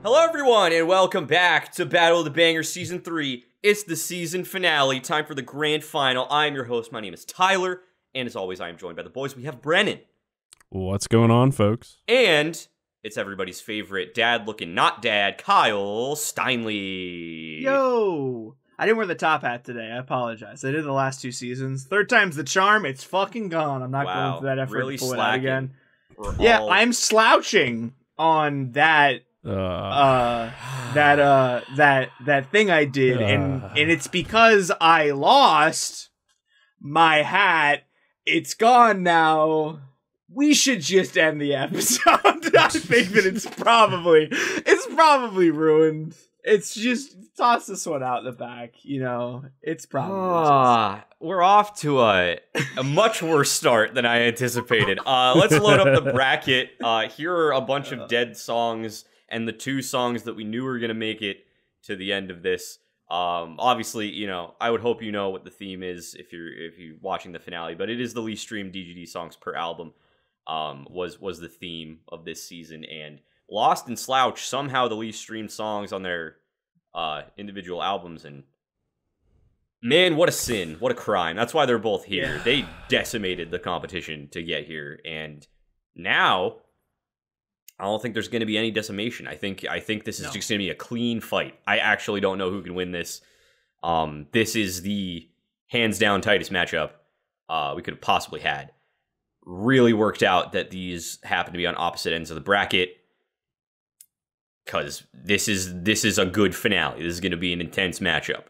Hello everyone, and welcome back to Battle of the Bangers Season 3. It's the season finale, time for the grand final. I'm your host, my name is Tyler, and as always, I am joined by the boys. We have Brennan. What's going on, folks? And it's everybody's favorite dad-looking not dad, Kyle Steinley. Yo! I didn't wear the top hat today, I apologize. I did the last 2 seasons. Third time's the charm, it's fucking gone. I'm not going through that effort really to pull it out again. Yeah, I'm slouching on that that thing I did, and it's because I lost my hat. It's gone now. We should just end the episode. I think that it's probably ruined. It's just toss this one out the back, you know. It's probably we're off to a much worse start than I anticipated. Let's load up the bracket. Here are a bunch of dead songs and the 2 songs that we knew were going to make it to the end of this. Obviously, you know, I would hope you know what the theme is if you're watching the finale, but it is the least streamed DGD songs per album. Was the theme of this season, and Lost and Slouch somehow the least streamed songs on their individual albums, and man, what a sin, what a crime. That's why they're both here. Yeah. They decimated the competition to get here, and now I don't think there's going to be any decimation. I think this is just going to be a clean fight. I actually don't know who can win this. This is the hands down tightest matchup we could have possibly had. Really worked out that these happen to be on opposite ends of the bracket, because this is a good finale. This is going to be an intense matchup.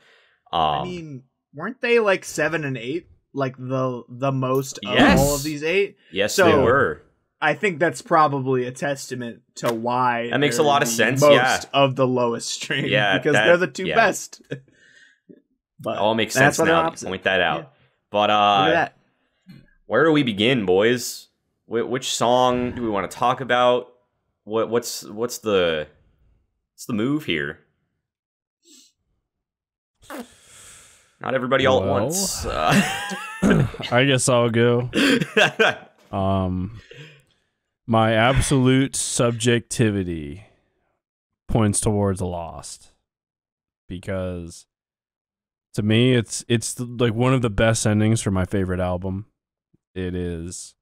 I mean, weren't they like 7 and 8, like the most of all of these 8? Yes, so they were. I think that's probably a testament to why that makes a lot of sense. Most of the lowest stream, because they're the 2 best. But all makes sense now. Point that out. Yeah. But where do we begin, boys? Which song do we want to talk about? What's the move here? Not everybody all at once. I guess I'll go. My absolute subjectivity points towards Lost, because to me it's like one of the best endings for my favorite album. It is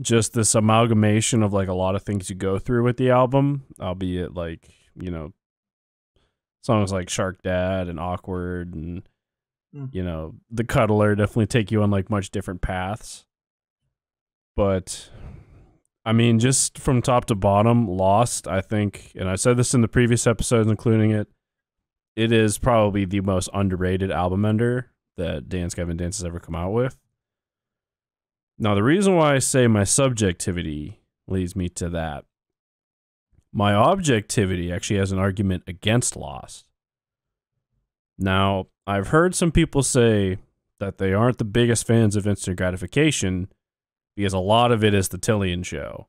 just this amalgamation of like a lot of things you go through with the album, albeit like, you know, songs like Shark Dad and Awkward and you know, The Cuddler definitely take you on like much different paths. But I mean, just from top to bottom, Lost, I think, and I said this in the previous episodes including it, it is probably the most underrated album ender that Dance Gavin Dance has ever come out with. Now, the reason why I say my subjectivity leads me to that, my objectivity actually has an argument against Lost. Now, I've heard some people say that they aren't the biggest fans of instant gratification because a lot of it is the Tillian show.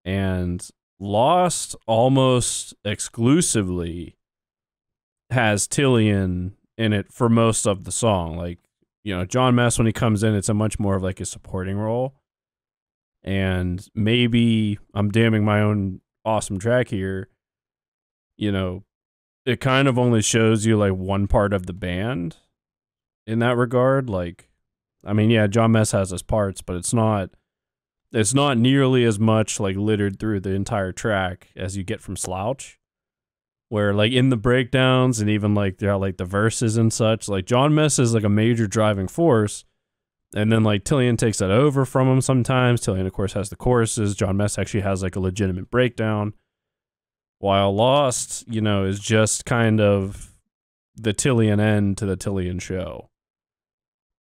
And Lost almost exclusively has Tillian in it for most of the song. Like, you know, John Mess, when he comes in, it's a much more of like a supporting role. And maybe I'm damning my own awesome track here. You know, it kind of only shows you like one part of the band in that regard. Like, I mean, yeah, John Mess has his parts, but it's not nearly as much like littered through the entire track as you get from Slouch. Where like in the breakdowns and even like they're like the verses and such, like John Mess is like a major driving force, and then like Tillian takes that over from him sometimes. Tillian of course has the choruses. John Mess actually has like a legitimate breakdown, while Lost, you know, is just kind of the Tillian end to the Tillian show.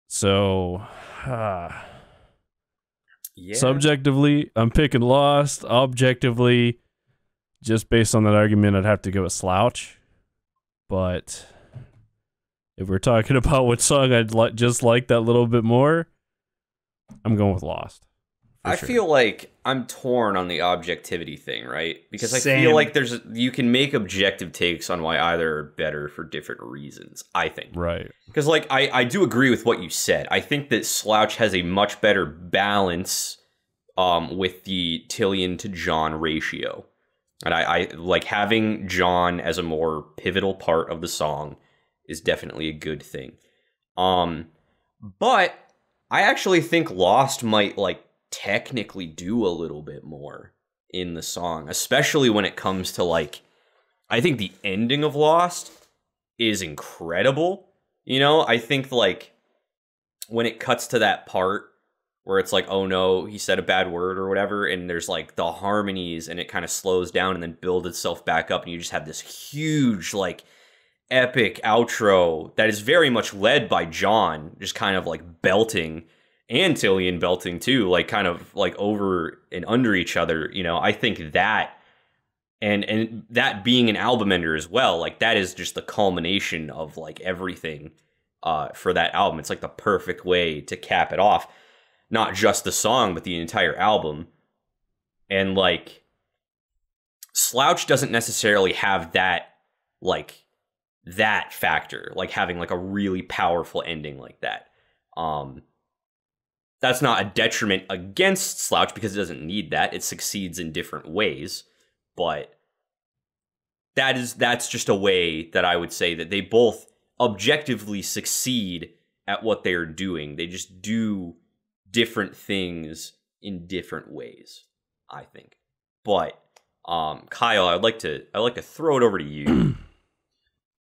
So subjectively I'm picking Lost. Objectively, just based on that argument, I'd have to go with Slouch. But if we're talking about what song I'd just like that little bit more, I'm going with Lost. I feel like I'm torn on the objectivity thing, right? Because I feel like you can make objective takes on why either are better for different reasons, I think. Right. Because like I do agree with what you said. I think that Slouch has a much better balance with the Tillian to John ratio. And I like having John as a more pivotal part of the song is definitely a good thing. But I actually think Lost might like technically do a little bit more in the song, especially when it comes to like, I think the ending of Lost is incredible. You know, I think like when it cuts to that part where it's like, oh no, he said a bad word or whatever, and there's like the harmonies and it kind of slows down and then builds itself back up, and you just have this huge like epic outro that is very much led by John, just kind of like belting, and Tillian belting too, like kind of like over and under each other. You know, I think that and that being an album ender as well, like that is just the culmination of like everything for that album. It's like the perfect way to cap it off. Not just the song, but the entire album. And, like, Slouch doesn't necessarily have that, like, that factor. Like, having, like, a really powerful ending like that. That's not a detriment against Slouch, because it doesn't need that. It succeeds in different ways. But that's just a way that I would say that they both objectively succeed at what they're doing. They just do different things in different ways, I think. But Kyle, I'd like to throw it over to you.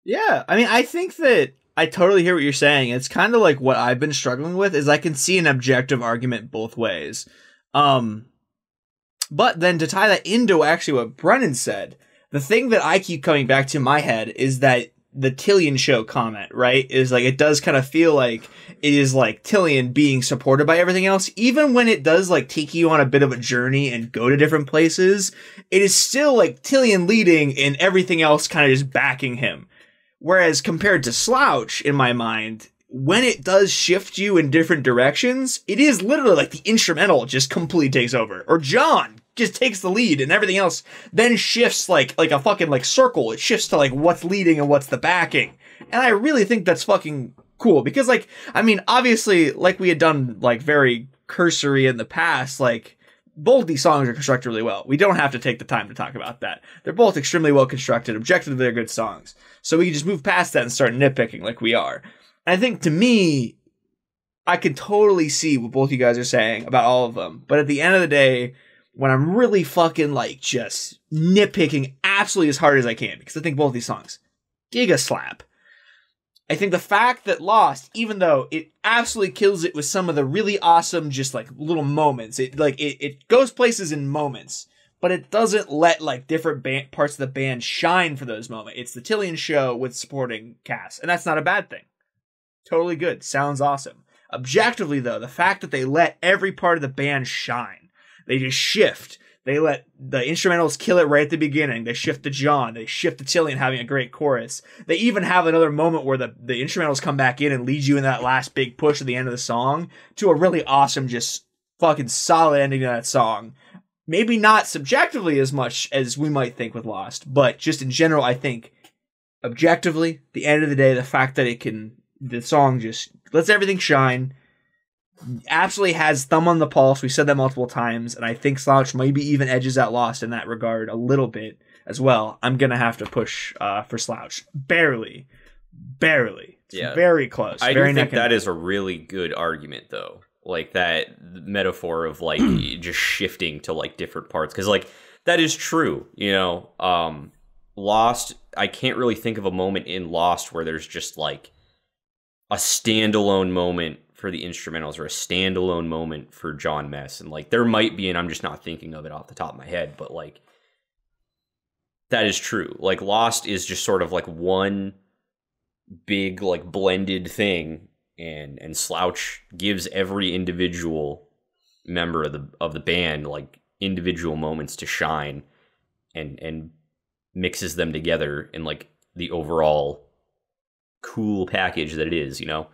Yeah, I mean, I think that I totally hear what you're saying. It's kind of like what I've been struggling with is I can see an objective argument both ways. But then to tie that into actually what Brennan said, the thing that I keep coming back to in my head is that the Tillian show comment, right? Is like, it does kind of feel like it is like Tillian being supported by everything else. Even when it does like take you on a bit of a journey and go to different places, it is still like Tillian leading and everything else kind of just backing him. Whereas compared to Slouch, in my mind, when it does shift you in different directions, it is literally like the instrumental just completely takes over. Or John just takes the lead and everything else then shifts like a fucking like circle. It shifts to like what's leading and what's the backing. And I really think that's fucking cool because like, I mean, obviously like we had done like very cursory in the past, like both these songs are constructed really well. We don't have to take the time to talk about that. They're both extremely well constructed. Objectively, they're good songs. So we can just move past that and start nitpicking like we are. And I think to me, I can totally see what both you guys are saying about all of them. But at the end of the day, when I'm really fucking like just nitpicking absolutely as hard as I can, because I think both these songs giga slap. I think the fact that Lost, even though it absolutely kills it with some of the really awesome just like little moments, it goes places in moments, but it doesn't let like different parts of the band shine for those moments. It's the Tillian show with supporting cast, and that's not a bad thing. Totally good. Sounds awesome. Objectively though, the fact that they let every part of the band shine. They just shift. They let the instrumentals kill it right at the beginning. They shift to John. They shift to Tillian having a great chorus. They even have another moment where the instrumentals come back in and lead you in that last big push at the end of the song to a really awesome, just fucking solid ending to that song. Maybe not subjectively as much as we might think with Lost, but just in general, I think objectively, the end of the day, the fact that the song just lets everything shine, absolutely has thumb on the pulse. We said that multiple times, and I think Slouch maybe even edges out Lost in that regard a little bit as well. I'm gonna have to push for Slouch. Barely. It's very close. I do think that is a really good argument, though. Like that metaphor of like just shifting to like different parts, because like that is true. You know, Lost. I can't really think of a moment in Lost where there's just like a standalone moment for the instrumentals or a standalone moment for John Mess. And like there might be, and I'm just not thinking of it off the top of my head, but like that is true. Like Lost is just sort of like one big like blended thing, and Slouch gives every individual member of the band like individual moments to shine and mixes them together in like the overall cool package that it is, you know.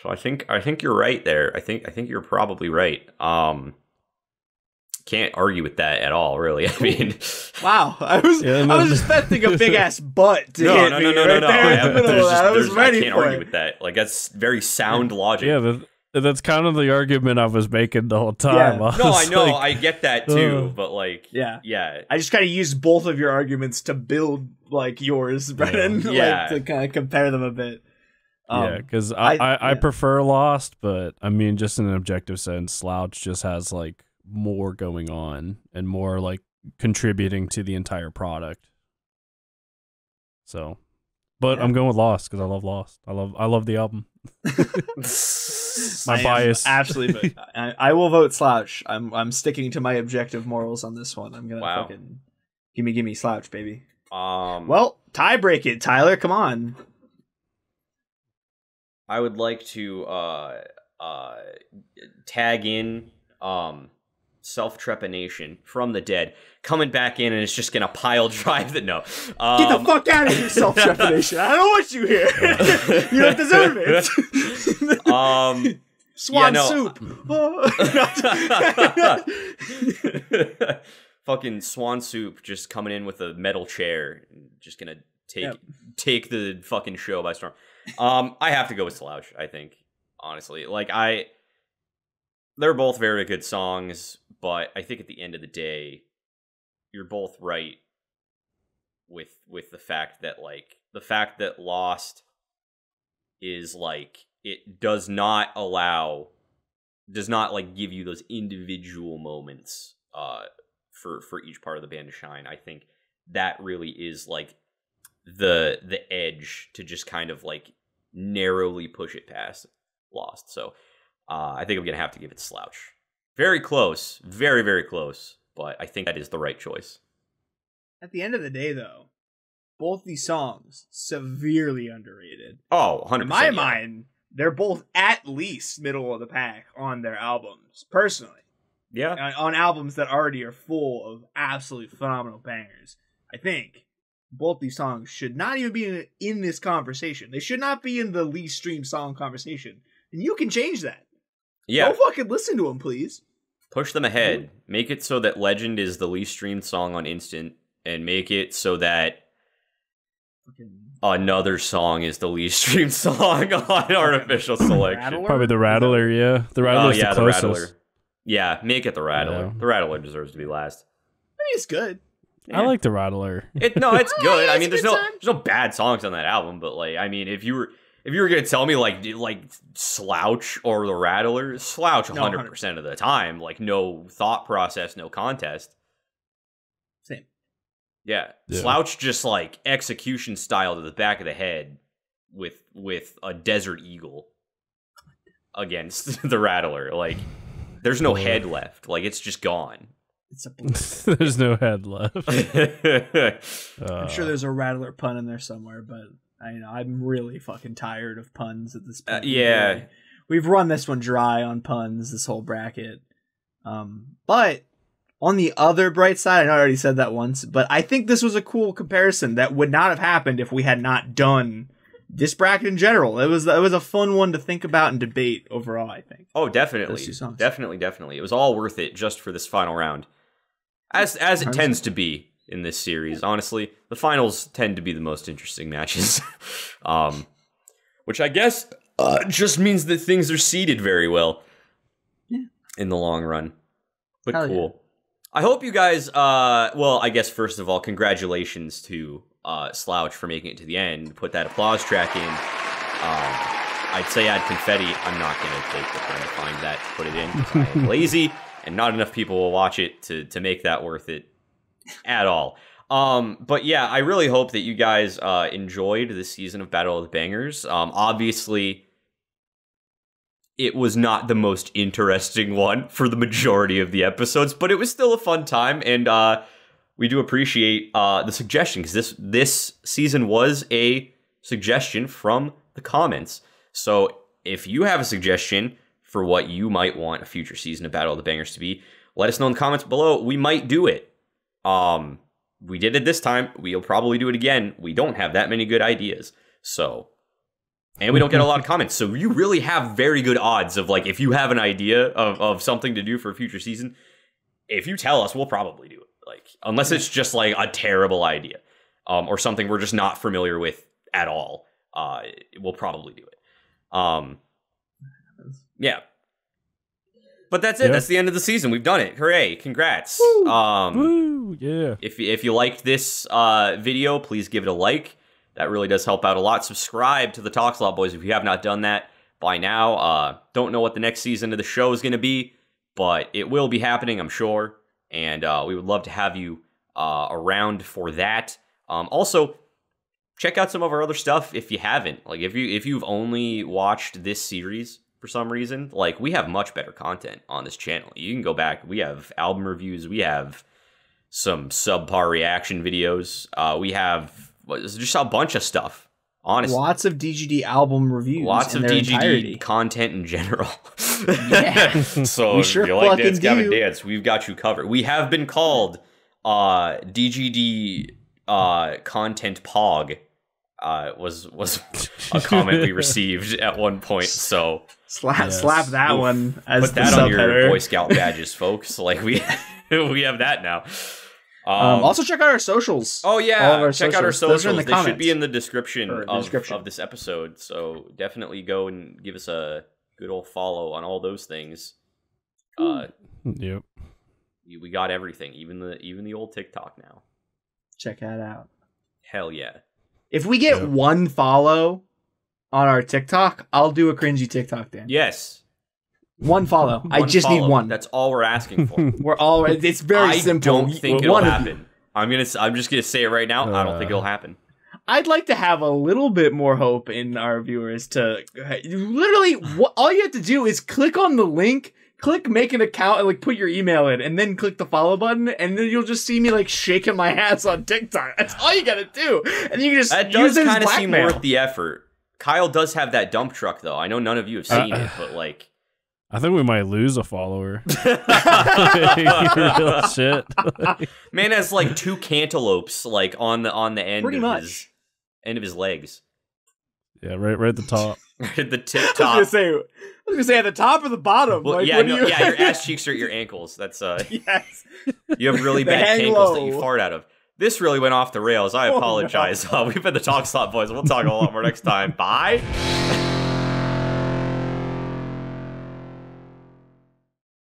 So I think you're right there. I think you're probably right. Can't argue with that at all, really. I mean, wow. I was expecting a big ass butt to hit me right there in the middle of that. I was ready for it. I can't argue with that. Like that's very sound logic. Yeah, That's kind of the argument I was making the whole time. Yeah. No, I know, I get that too, but like, yeah. yeah. I just kind of used both of your arguments to build like yours, Brennan, Yeah. like to kind of compare them a bit. Yeah, because I prefer Lost, but I mean, just in an objective sense, Slouch just has like more going on and more like contributing to the entire product. So, but I'm going with Lost because I love Lost. I love the album. My bias. Absolutely, but I will vote Slouch. I'm sticking to my objective morals on this one. I'm gonna fucking gimme Slouch, baby. Well, tie break it, Tyler. Come on. I would like to tag in Self-Trepanation from the Dead coming back in, and it's just gonna pile drive the no. Get the fuck out of here, Self-Trepanation. I don't want you here. You don't deserve it. Swan soup. Fucking Swan Soup just coming in with a metal chair, just gonna take the fucking show by storm. I have to go with Slouch, I think, honestly. Like, they're both very good songs, but I think at the end of the day, you're both right with the fact that, like, Lost is, like, it does not like give you those individual moments for each part of the band to shine. I think that really is like the edge to just kind of like narrowly push it past Lost. So I think I'm gonna have to give it Slouch. Very close, very, very close, but I think that is the right choice. At the end of the day, though, both these songs severely underrated. Oh, 100%. In my mind, they're both at least middle of the pack on their albums, personally. Yeah. On albums that already are full of absolutely phenomenal bangers. I think both these songs should not even be in this conversation. They should not be in the least streamed song conversation. And you can change that. Yeah. Go fucking listen to them, please. Push them ahead. Make it so that Legend is the least streamed song on Instant, and make it so that another song is the least streamed song on Artificial Selection. Rattler? Probably the Rattler, yeah. The Rattler's the closest. The Rattler. Yeah, make it the Rattler. Yeah. The Rattler deserves to be last. I mean, it's good. Yeah. I like the Rattler. It's good. I mean, there's no bad songs on that album, but like, I mean, if you were gonna tell me like Slouch or the Rattler, Slouch 100% of the time, like no thought process, no contest. Same. Yeah. Slouch just like execution style to the back of the head with a Desert Eagle against the Rattler. Like, there's no head left. Like, it's just gone. There's no head left. I'm sure there's a Rattler pun in there somewhere, but I'm really fucking tired of puns at this point. Yeah. We've run this one dry on puns, this whole bracket. But on the other bright side, I know I already said that once, but I think this was a cool comparison that would not have happened if we had not done this bracket in general. It was a fun one to think about and debate overall, I think. Oh, definitely. Definitely. It was all worth it just for this final round. As it tends to be in this series, honestly. The finals tend to be the most interesting matches. Which I guess just means that things are seeded very well in the long run. But cool. Yeah. I hope you guys, well, I guess first of all, congratulations to Slouch for making it to the end. Put that applause track in. I'd say add confetti. I'm not going to take the time to find that to put it in because I'm lazy and not enough people will watch it to make that worth it at all. But yeah, I really hope that you guys enjoyed this season of Battle of the Bangers. Obviously, it was not the most interesting one for the majority of the episodes, but it was still a fun time, and we do appreciate the suggestion, because this season was a suggestion from the comments. So if you have a suggestion for what you might want a future season of Battle of the Bangers to be, let us know in the comments below. We might do it. We did it this time. We'll probably do it again. We don't have that many good ideas. And we don't get a lot of comments. So you really have very good odds of, like, if you have an idea of something to do for a future season, if you tell us, we'll probably do it. Like, unless it's just like a terrible idea, or something we're just not familiar with at all, we'll probably do it. Yeah. But that's it. Yeah. That's the end of the season. We've done it. Hooray. Congrats. Woo! Woo! Yeah. If you liked this video, please give it a like. That really does help out a lot. Subscribe to the Talks a Lot Boys if you have not done that by now. Don't know what the next season of the show is going to be, but it will be happening, I'm sure. And we would love to have you around for that. Also, check out some of our other stuff if you haven't. Like if you've only watched this series for some reason, like we have much better content on this channel. You can go back. We have album reviews. We have some subpar reaction videos. We have just a bunch of stuff. Honestly, lots of DGD album reviews. Lots of DGD entirety. Content in general. Yeah. So We if sure you like fucking Dance Gavin do. Dance, we've got you covered. We have been called DGD Content Pog. Was a comment we received at one point. So slap that one as put the that on your subheader. Boy Scout badges, folks. Like we have that now. Also check out our socials. Oh All of yeah, our check out our socials. Those are in socials. the They should comments. be in the description Or of description. this episode. So definitely go and give us a good old follow on all those things. Yep. We got everything, even the old TikTok now. Check that out. Hell yeah. If we get one follow on our TikTok, I'll do a cringy TikTok, Dan. Yes. One follow. I just follow. need one. That's all we're asking for. We're all. It's very simple. I don't think it'll happen. I'm just gonna say it right now. I don't think it'll happen. I'd like to have a little bit more hope in our viewers to literally. All you have to do is click on the link, click make an account, and like put your email in, and then click the follow button, and then you'll just see me like shaking my ass on TikTok. That's all you gotta do, and you can just That use does it as kind of seem blackmail. worth the effort. Kyle does have that dump truck though. I know none of you have seen it, but like. I think we might lose a follower. Real shit. Man has like 2 cantaloupes like on the end Pretty of much. his legs. Yeah, right at the top. The tip I top. was gonna say at the top or the bottom. Well, like, yeah, what no, do you... yeah, your ass cheeks are at your ankles. That's Yes. you have really They bad hang ankles that low. you fart out of. This really went off the rails. I Oh, no. apologize. We've been the Talk Slot Boys. We'll talk a lot more next time. Bye.